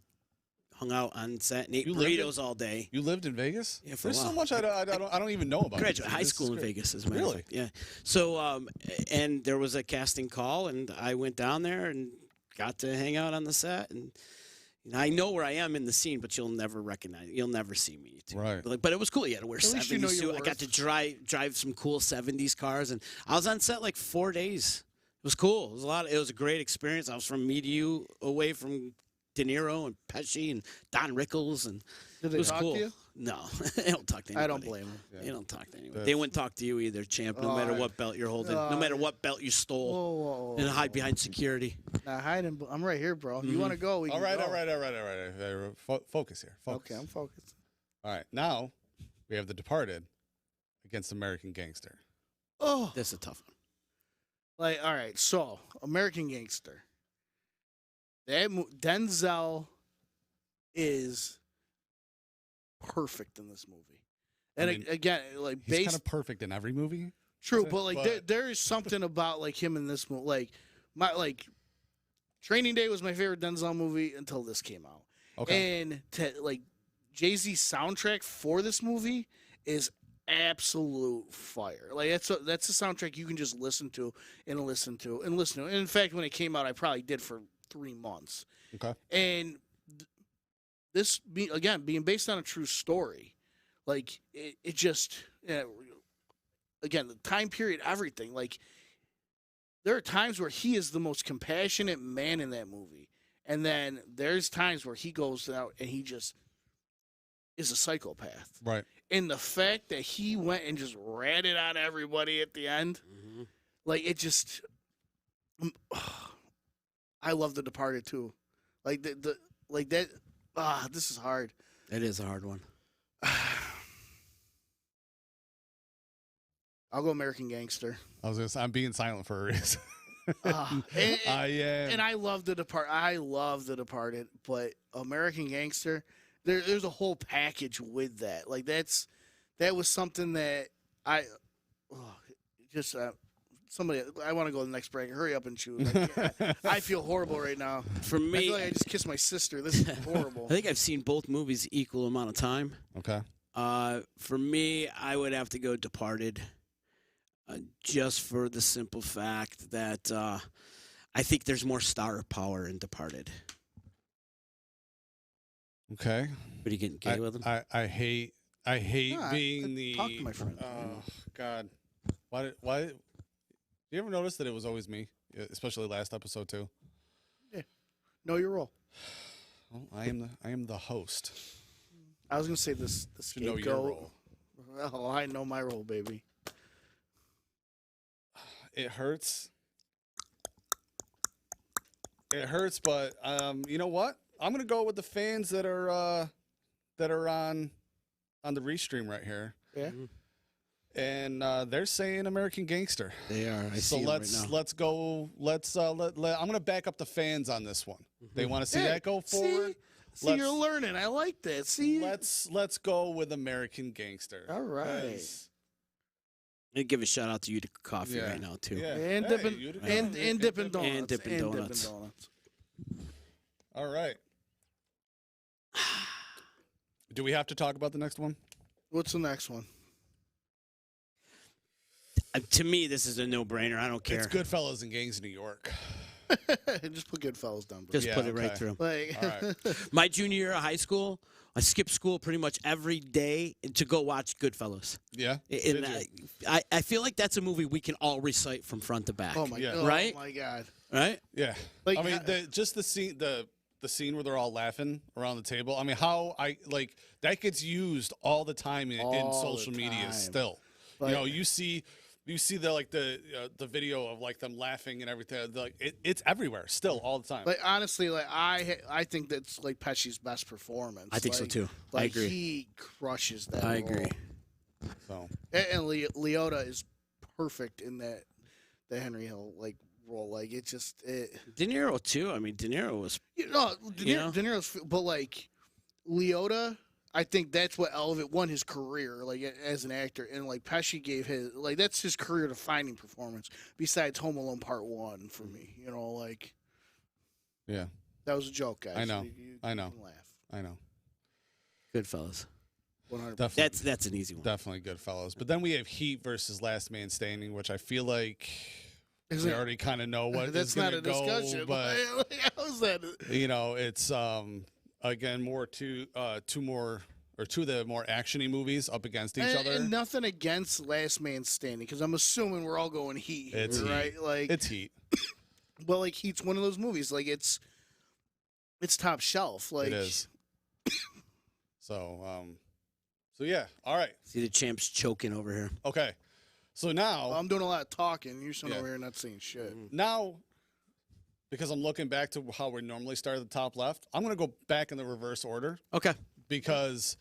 hung out on set and ate burritos all day.
You lived in Vegas?
Yeah, for a while.
There's so much I don't even know about.
Graduated high school in Vegas, as a matter of fact. Yeah. So and there was a casting call, and I went down there and got to hang out on the set and. I know where I am in the scene, but you'll never see me.
Right.
But it was cool. You had to wear 70s suit. I got to drive some cool 70s cars, and I was on set like 4 days. It was cool. It was a great experience. I was from Me to You, away from De Niro and Pesci and Don Rickles, and
did they talk to you?
No, they don't talk to anybody.
I don't blame them.
Yeah. They don't talk to anyone. They wouldn't talk to you either, champ. No matter what belt you're holding, no matter what belt you stole, and hide behind security.
Not hiding. I'm right here, bro. You want to go? We
all
can
right. Focus here. Focus.
Okay, I'm focused.
All right, now we have The Departed against American Gangster.
Oh,
that's a tough one.
Like, all right, so American Gangster. Denzel is perfect in this movie, and again, like
he's kind of perfect in every movie.
True, but like there is something about like him in this movie. Like Training Day was my favorite Denzel movie until this came out. Okay, and Jay-Z's soundtrack for this movie is absolute fire. Like that's a soundtrack you can just listen to. And in fact, when it came out, I probably did for 3 months.
Okay, and
this being based on a true story, like it just again the time period, everything. Like there are times where he is the most compassionate man in that movie, and then there's times where he goes out and he just is a psychopath.
Right.
And the fact that he went and just ratted on everybody at the end, like it just, I love The Departed too, like that. This is hard.
It is a hard one.
I'll go American Gangster.
I'm being silent for a reason.
And I love I love The Departed, but American Gangster, there's a whole package with that. Like that was something that somebody. I want to go to the next break. Hurry up and chew. Like, I feel horrible right now.
For me,
I feel like I just kissed my sister. This is horrible.
I think I've seen both movies equal amount of time.
Okay.
For me, I would have to go Departed, just for the simple fact that I think there's more star power in Departed.
Okay.
But are you getting gay with him?
I hate being the.
Talk to my friend.
Oh God. Why? Do you ever notice that it was always me, especially last episode too?
Yeah. Know your role.
Well, I am the host.
I was gonna say this. The scapegoat.
Know your role.
Oh, I know my role, baby.
It hurts. It hurts, but you know what? I'm gonna go with the fans that are on the restream right here.
Yeah.
Mm-hmm.
And they're saying American Gangster.
They are.
So let's go. I'm gonna back up the fans on this one. Mm-hmm. They want to see that go forward.
See, you're learning. I like that. See,
let's go with American Gangster.
All right.
And give a shout out to Utica Coffee right now too.
Yeah.
And Dippin' Donuts.
And Dippin' Donuts.
All right. Do we have to talk about the next one?
What's the next one?
To me, this is a no-brainer. I don't care.
It's Goodfellas and Gangs in New York.
Just put Goodfellas down. Bro.
Just put it right through.
Like,
all right.
My junior year of high school, I skipped school pretty much every day to go watch Goodfellas.
Yeah.
And I feel like that's a movie we can all recite from front to back.
Oh my god!
Right?
Oh my god!
Right?
Yeah.
Like,
I mean, the scene, the scene where they're all laughing around the table. I mean, that gets used all the time in social media still. Like, you see the video of like them laughing and everything. Like it's everywhere still all the time.
Like honestly, like I think that's like Pesci's best performance.
I think so too.
Like,
I agree.
He crushes that.
I
role.
agree.
So
and Leota is perfect in the Henry Hill role. Like it just
De Niro too. I mean, De Niro was.
De Niro's, but like Leota. I think that's what won his career, like as an actor, and like Pesci gave that's his career defining performance. Besides Home Alone Part 1 for me,
yeah,
that was a joke, guys.
I know, I know,
you can laugh.
I know.
Goodfellas.
100%.
That's an easy one.
Definitely Goodfellas. But then we have Heat versus Last Man Standing, which I feel like we already kind of know what
that's
is going to
go. That's not a discussion.
But
how's that?
It's again two of the more actiony movies up against each other.
And nothing against Last Man Standing, because I'm assuming we're all going Heat.
It's
right?
Heat.
Like
it's Heat.
But like Heat's one of those movies. Like it's top shelf. Like
it is. So yeah. All right.
See the champs choking over here.
Okay. So now
I'm doing a lot of talking. You're sitting over here not saying shit.
Now, because I'm looking back to how we normally start at the top left, I'm going to go back in the reverse order.
Okay.
Because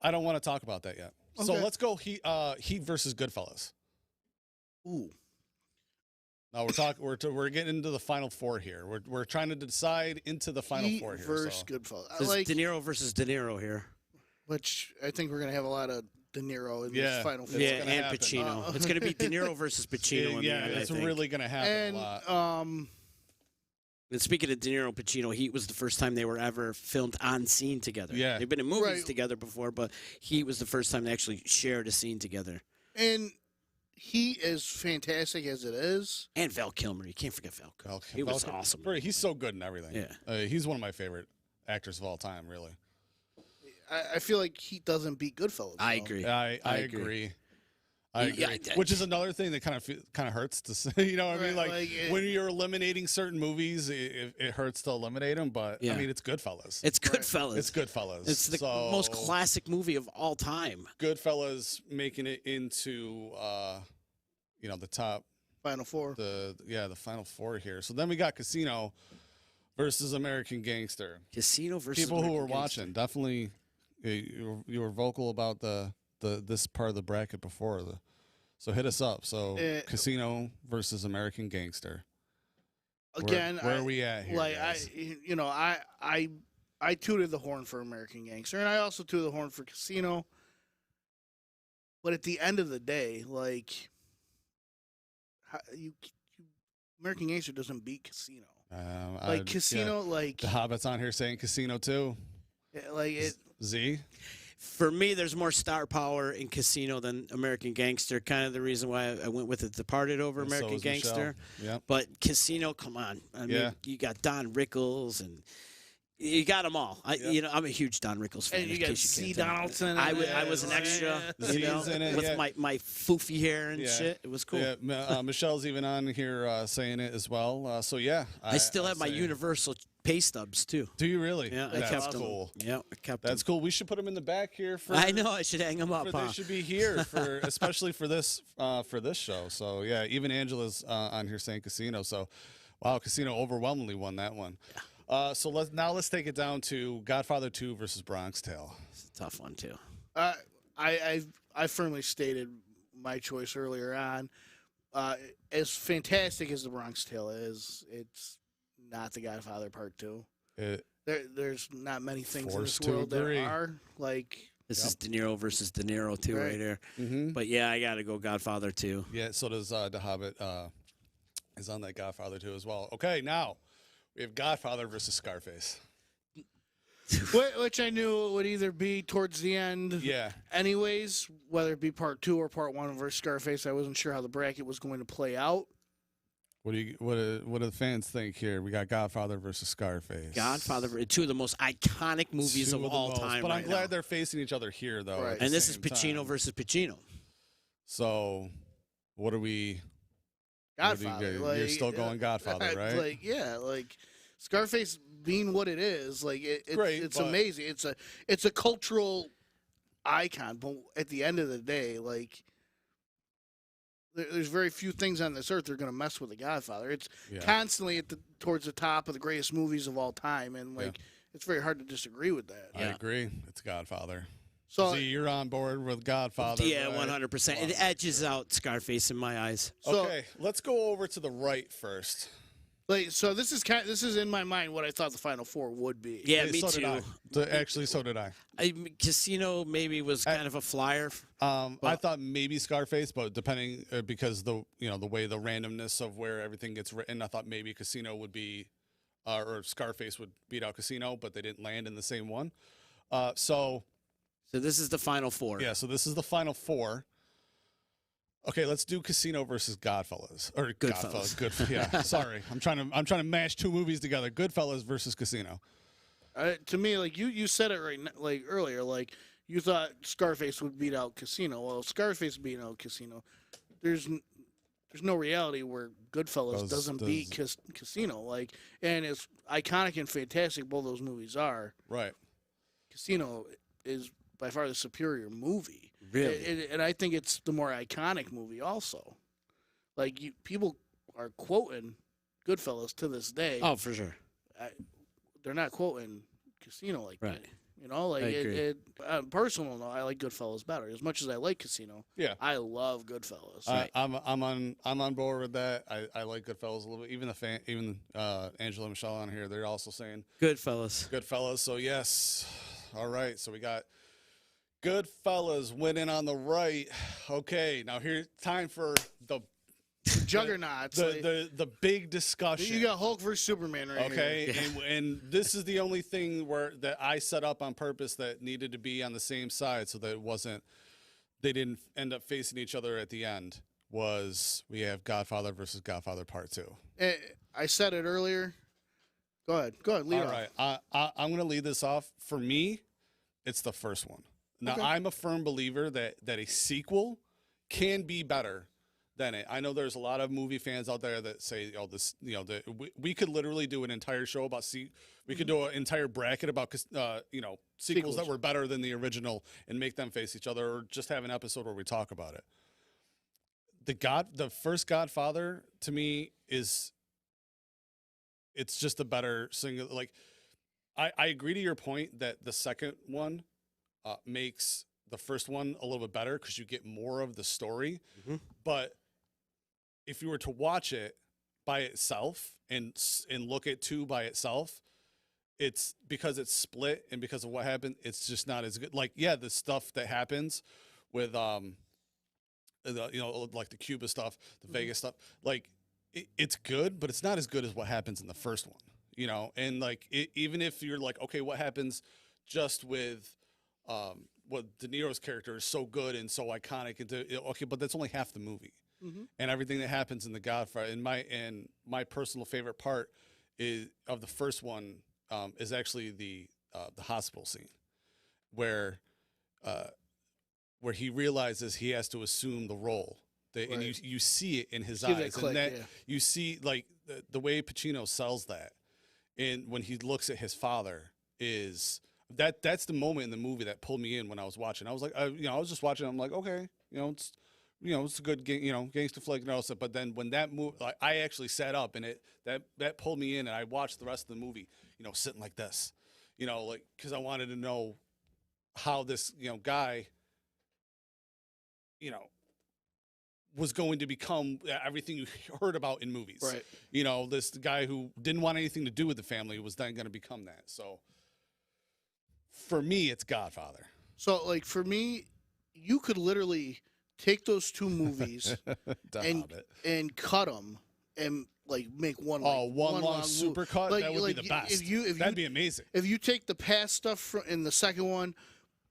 I don't want to talk about that yet. Okay. So let's go Heat versus Goodfellas.
Ooh.
Now we're getting into the final four here. We're trying to decide into the final
Heat
four here.
Versus Goodfellas.
This is De Niro versus De Niro here.
Which I think we're gonna have a lot of De Niro in this final four.
Yeah, and Pacino. It's gonna be De Niro versus Pacino.
It's really gonna happen a lot.
And speaking of De Niro and Pacino, Heat was the first time they were ever filmed on scene together.
Yeah.
They've been in movies together before, but Heat was the first time they actually shared a scene together.
And Heat, as fantastic as it is.
And Val Kilmer. You can't forget Val Kilmer. He was awesome.
He's so good in everything.
Yeah.
He's one of my favorite actors of all time, really.
I feel like Heat doesn't beat Goodfellas.
I agree.
I agree. Which is another thing that kind of hurts to say. You know what I mean? Like when you're eliminating certain movies, it hurts to eliminate them. But I mean, it's Goodfellas.
It's Goodfellas.
It's Goodfellas.
It's the most classic movie of all time.
Goodfellas making it into the top
final four.
The final four here. So then we got Casino versus American Gangster.
Casino versus
people
American
who were
Gangster.
watching definitely you were vocal about this part of the bracket before So hit us up. So Casino versus American Gangster.
Again,
where are we at here,
like
guys?
I tooted the horn for American Gangster, and I also tooted the horn for Casino. But at the end of the day, like, American Gangster doesn't beat Casino. Casino, like
the Hobbit's on here saying Casino too.
Like it.
Z.
For me, there's more star power in Casino than American Gangster. Kind of the reason why I went with The Departed over American Gangster.
Yeah.
But Casino, come on. I mean, you got Don Rickles and you got them all. I'm a huge Don Rickles fan.
And you got C. Donaldson.
I was an extra, with my foofy hair and shit. It was cool.
Yeah, Michelle's even on here saying it as well. So yeah,
I still have my Universal pay stubs too.
Do you really?
Yeah,
that's
I kept
cool.
them. Yeah, I kept
That's
them.
cool. We should put them in the back here.
I know. I should hang them up.
They should be here for, especially for this show. So yeah, even Angela's on here saying Casino. So, wow, Casino overwhelmingly won that one. So let's take it down to Godfather 2 versus Bronx Tale.
It's a tough one too.
I firmly stated my choice earlier on. As fantastic as the Bronx Tale is, it's not the Godfather Part 2. There's not many things in this world that are like.
This is De Niro versus De Niro too, right here. Mm-hmm. But yeah, I got to go Godfather 2.
Yeah, so does The Hobbit. Is on that Godfather 2 as well. Okay, now we have Godfather versus Scarface.
Which I knew would either be towards the end.
Yeah.
Anyways, whether it be Part 2 or Part 1 versus Scarface, I wasn't sure how the bracket was going to play out.
What do the fans think here? We got Godfather versus Scarface.
Godfather, two of the most iconic movies of all time.
But I'm glad they're facing each other here, though.
Right.
And this is Pacino versus Pacino.
So, what are we?
Godfather.
You're still going Godfather, right?
Like Scarface being what it is, like it's amazing. It's a cultural icon, but at the end of the day, like there's very few things on this earth that are going to mess with the Godfather. It's constantly towards the top of the greatest movies of all time, and it's very hard to disagree with that.
I agree. It's Godfather.
So
see, you're on board with Godfather.
Yeah, 100%. It edges out Scarface in my eyes.
Okay, let's go over to the right first.
Like, so this is in my mind what I thought the Final Four would be.
Yeah, me too.
Actually, so did I.
Casino maybe was kind of a flyer.
I thought maybe Scarface, but depending because the way the randomness of where everything gets written, I thought maybe Casino would be, or Scarface would beat out Casino, but they didn't land in the same one. So
this is the Final Four.
Yeah, so this is the Final Four. Okay, let's do Casino versus Godfellas or
Goodfellas.
Yeah, sorry, I'm trying to mash two movies together. Goodfellas versus Casino.
To me, like you said it right, like earlier, like you thought Scarface would beat out Casino. Well, Scarface beat out Casino. There's no reality where Goodfellas doesn't beat Casino. Like, and it's iconic and fantastic. Both those movies are.
Right.
Casino is by far the superior movie.
Really?
And I think it's the more iconic movie also. Like, people are quoting Goodfellas to this day.
Oh, for sure.
They're not quoting Casino like
right.
that. You know, like, personal note, I like Goodfellas better. As much as I like Casino, I love Goodfellas.
I'm on board with that. I like Goodfellas a little bit. Even Angela and Michelle on here, they're also saying Goodfellas. So yes. All right. So we got Goodfellas winning on the right. Okay, now here's time for the
juggernauts.
The big discussion.
You got Hulk versus Superman right
here.
Okay,
and this is the only thing that I set up on purpose that needed to be on the same side so that they didn't end up facing each other at the end. We have Godfather versus Godfather Part 2.
I said it earlier. Go ahead, lead off.
All right, I'm going to lead this off. For me, it's the first one. Now, I'm a firm believer that a sequel can be better than it. I know there's a lot of movie fans out there that say, we could literally do an entire show about we could do an entire bracket about sequels that were better than the original and make them face each other, or just have an episode where we talk about it. The first Godfather to me it's just a better single. Like, I agree to your point that the second one makes the first one a little bit better because you get more of the story. But if you were to watch it by itself and look at 2 by itself, it's because it's split and because of what happened, it's just not as good. Like, yeah, the stuff that happens with you know, like the Cuba stuff, the Vegas stuff, like it's good, but it's not as good as what happens in the first one, you know. And like even if you're like, okay, what happens just with what De Niro's character is so good and so iconic, and okay, but that's only half the movie. And everything that happens in The Godfather, and my personal favorite part is of the first one is actually the hospital scene where he realizes he has to assume the role, and you see it in his eyes, and that you see like the way Pacino sells that, and when he looks at his father is that's the moment in the movie that pulled me in when I was watching. I was like, you know, I was just watching. I'm like, okay, it's a good gangster flick, but then when that movie, like, I actually sat up and that pulled me in, and I watched the rest of the movie, sitting like this, like, because I wanted to know how this, guy, was going to become everything you heard about in movies. Right. This guy who didn't want anything to do with the family was then going to become that. So for me, it's Godfather.
So, like, for me, you could literally take those two movies and cut them and like make one.
One long super cut. Like, that would be the best. That'd be amazing.
If you take the past stuff in the second one,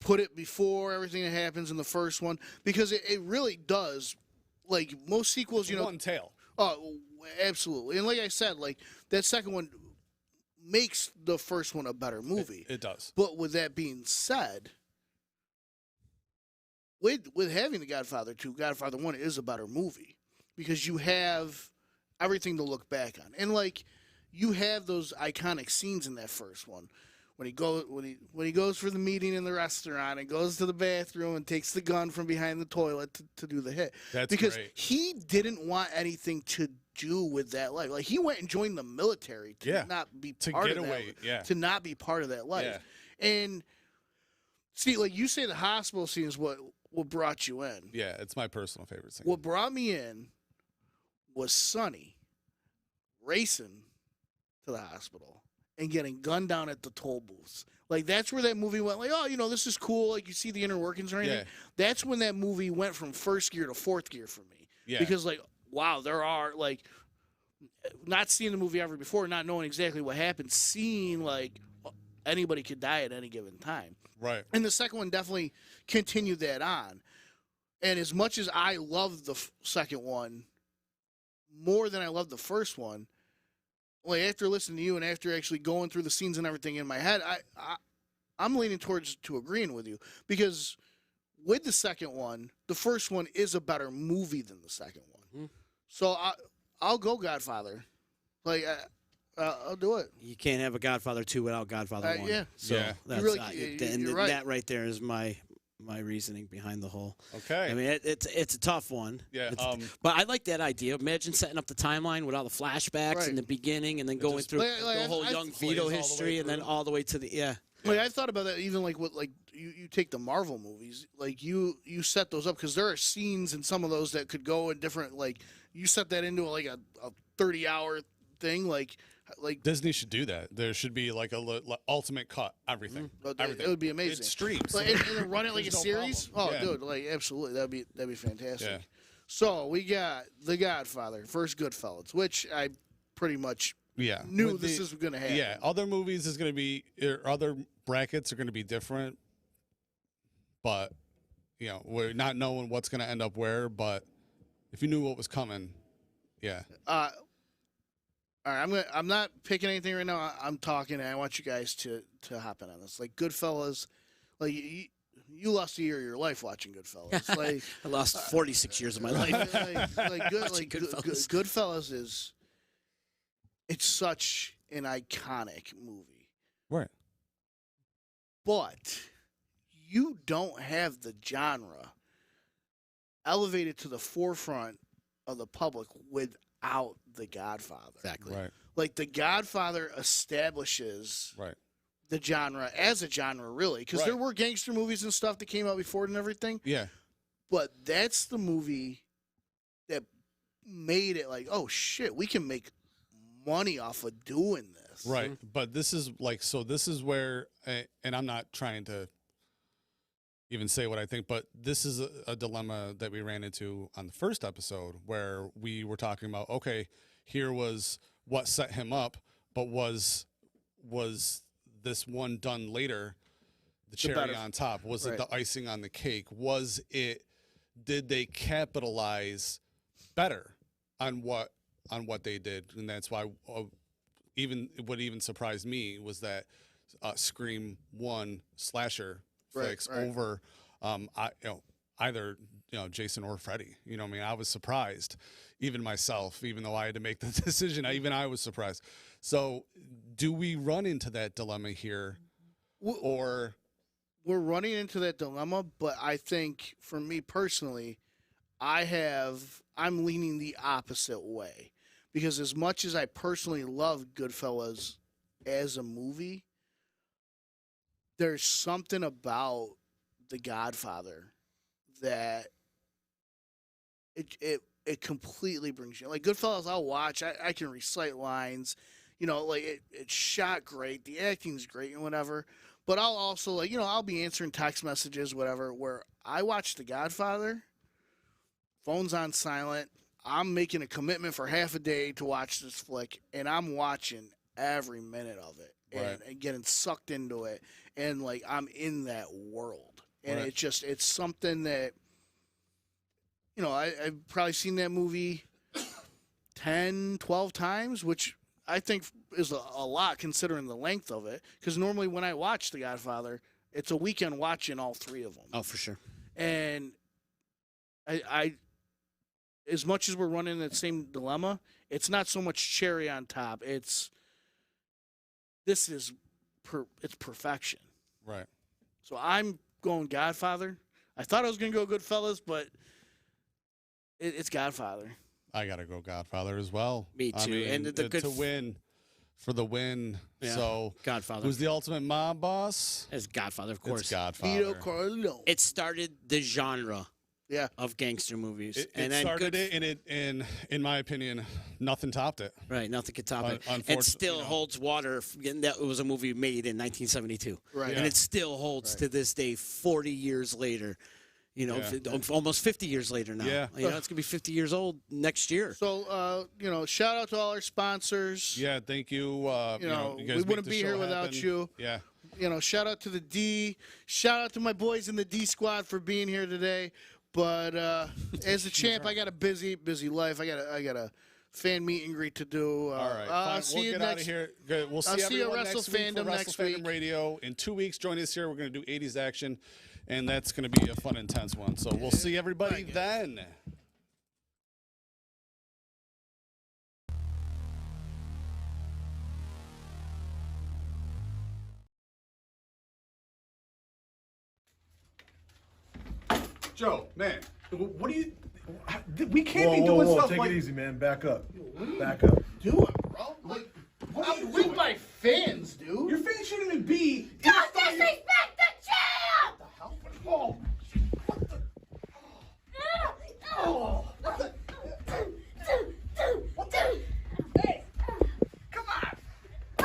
put it before everything that happens in the first one, because it really does. Like most sequels,
one tail.
Oh, absolutely. And like I said, like that second one makes the first one a better movie.
It does.
But with that being said, with having The Godfather 2, Godfather 1 is a better movie because you have everything to look back on. And like you have those iconic scenes in that first one. When he goes for the meeting in the restaurant and goes to the bathroom and takes the gun from behind the toilet to do the hit.
That's
because
great.
He didn't want anything to do with that life. Like he went and joined the military to not be part of that. To not be part of that life. Yeah. And see, like you say, the hospital scene is what brought you in.
Yeah, it's my personal favorite scene.
What brought me in was Sonny racing to the hospital and getting gunned down at the toll booths. Like, that's where that movie went, like, oh, this is cool. Like, you see the inner workings or anything. Yeah. That's when that movie went from first gear to fourth gear for me. Yeah. Because, like, wow, there are, like, not seeing the movie ever before, not knowing exactly what happened, seeing, like, anybody could die at any given time.
Right.
And the second one definitely continued that on. And as much as I loved the second one more than I loved the first one, like after listening to you and after actually going through the scenes and everything in my head, I'm leaning towards to agreeing with you because with the second one, the first one is a better movie than the second one. So I'll go Godfather. Like I'll do it.
You can't have a Godfather 2 without Godfather 1.
Yeah.
So that's
you're right.
That right there is my reasoning behind the whole.
Okay.
I mean, it's a tough one.
Yeah.
But I like that idea. Imagine setting up the timeline with all the flashbacks in the beginning and then going through the whole young Vito history and then all the way to the
Like I thought about that even like with like you take the Marvel movies, like you set those up because there are scenes in some of those that could go in different, like you set that into like a 30-hour thing, like
Disney should do that. There should be like a ultimate cut, everything.
It would be amazing.
It streams.
Like, and then run it like a series.
Problem.
Oh, dude, like absolutely, that'd be fantastic.
Yeah.
So we got The Godfather, first Goodfellas, which I pretty much knew this is going to happen.
Yeah, other movies is going to be, other brackets are going to be different, but we're not knowing what's going to end up where. But if you knew what was coming,
all right, I'm not picking anything right now. I'm talking, and I want you guys to hop in on this. Like Goodfellas, like you lost a year of your life watching Goodfellas. Like
I lost 46 years of my life.
Goodfellas it's such an iconic movie,
right?
But you don't have the genre elevated to the forefront of the public without The Godfather.
Exactly.
Right.
Like The Godfather establishes the genre as a genre, really, because there were gangster movies and stuff that came out before it and everything.
Yeah.
But that's the movie that made it like, oh shit, we can make money off of doing this.
Right. But this is like, so this is where, and I'm not trying to even say what I think, but this is a dilemma that we ran into on the first episode where we were talking about, okay, here was what set him up, but was this one done later the cherry on top? Was it the icing on the cake? Did they capitalize better on what they did? And that's why what even surprised me was that Scream 1 slasher flicks over either Jason or Freddy. You know what I mean? I was surprised, even myself, even though I had to make the decision. I was surprised. So do we run into that dilemma here, or
we're running into that dilemma? But I think for me personally, I'm leaning the opposite way, because as much as I personally love Goodfellas as a movie, there's something about The Godfather that it completely brings you. Like Goodfellas, I'll watch. I can recite lines. Like it's shot great. The acting's great and whatever. But I'll also I'll be answering text messages, whatever. Where I watch The Godfather, phone's on silent. I'm making a commitment for half a day to watch this flick, and I'm watching every minute of it and getting sucked into it. And like I'm in that world, and it's something that I've probably seen that movie 10, 12 times, which I think is a lot considering the length of it. Because normally when I watch The Godfather, it's a weekend watching all three of them.
Oh, for sure.
And I as much as we're running that same dilemma, it's not so much cherry on top. It's perfection.
Right.
So I'm going Godfather. I thought I was going to go Goodfellas, but it's Godfather.
I got to go Godfather as well.
Me too.
I mean,
And
to win, for the win. Yeah. So
Godfather.
Who's the ultimate mob boss?
It's Godfather, of course.
It's Godfather.
Vito Corleone.
It started the genre.
Yeah.
Of gangster movies.
It started it, and in my opinion, nothing topped it.
Right, nothing could top it. It still holds water. That was a movie made in 1972.
Right.
And it still holds to this day, 40 years later. Almost 50 years later now.
Yeah.
It's going to be 50 years old next year.
So, shout out to all our sponsors.
Yeah, thank you. You guys
we wouldn't be here without you.
Yeah.
Shout out to the D. Shout out to my boys in the D squad for being here today. But as a champ, I got a busy life. I got a fan meet and greet to do.
All right, fine.
We'll get out
of here. Good. We'll see you
Wrestle
next week
Fandom
for
next week.
Fandom Radio. In 2 weeks, join us here. We're going to do 80s action, and that's going to be a fun, intense one. So we'll see everybody then. Joe, man, what do you? We can't be doing stuff
Take
like.
Take it easy, man. Back up. Back up.
Doing, bro? Like, I'm with my fans, dude.
Your fans shouldn't even be.
Don't disrespect the champ!
What the hell? Oh, what the? Oh, what the? What the? Hey, come on!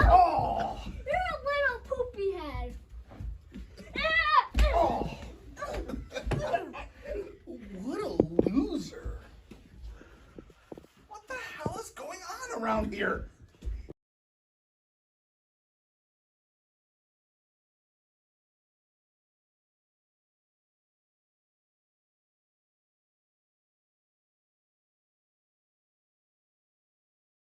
Oh!
You're a little poopy head.
Oh!
What a loser.
What the hell is going on around here?